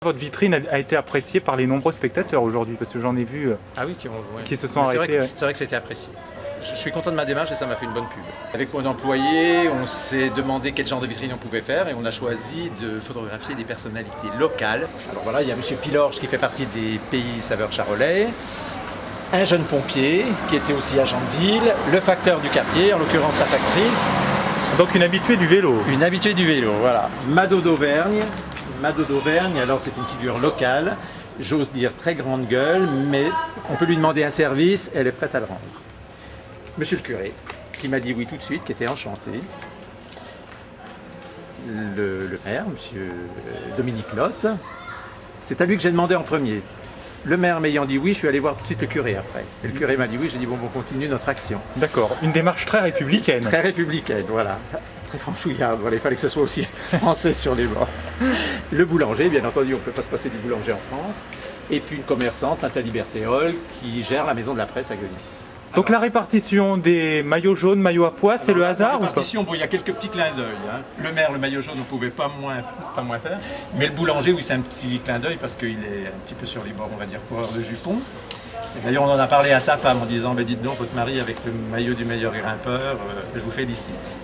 Votre vitrine a été appréciée par les nombreux spectateurs aujourd'hui, parce que j'en ai vu Ah oui, qui se sont c'est arrêtés. vrai que c'était apprécié. Je suis content de ma démarche et ça m'a fait une bonne pub. Avec mon employé, on s'est demandé quel genre de vitrine on pouvait faire et on a choisi de photographier des personnalités locales. Alors voilà, il y a Monsieur Pilorge qui fait partie des Pays Saveurs Charolais, un jeune pompier qui était aussi agent de ville, le facteur du quartier, en l'occurrence la factrice. Donc une habituée du vélo. Une habituée du vélo, voilà. Mado d'Auvergne. Mado d'Auvergne, alors c'est une figure locale, j'ose dire très grande gueule, mais on peut lui demander un service, elle est prête à le rendre. Monsieur le curé, qui m'a dit oui tout de suite, qui était enchanté. Le maire, monsieur Dominique Lotte, c'est à lui que j'ai demandé en premier. Le maire m'ayant dit oui, je suis allé voir tout de suite le curé après. Et le curé m'a dit oui, j'ai dit bon, on continue notre action. D'accord, une démarche très républicaine. Très républicaine, voilà. Très franchouillarde, voilà, il fallait que ce soit aussi français sur les bords. Le boulanger, bien entendu, on ne peut pas se passer du boulanger en France. Et puis une commerçante, Nathalie Berthéol, qui gère la maison de la presse à Gueugny. Donc la répartition des maillots jaunes, maillots à pois, c'est le hasard ou pas? Répartition, bon, il y a quelques petits clins d'œil. Hein. Le maire, le maillot jaune, on ne pouvait pas moins faire. Mais le boulanger, oui, c'est un petit clin d'œil parce qu'il est un petit peu sur les bords, on va dire, coureur de jupons. D'ailleurs, on en a parlé à sa femme en disant, dites donc, votre mari avec le maillot du meilleur grimpeur, je vous félicite.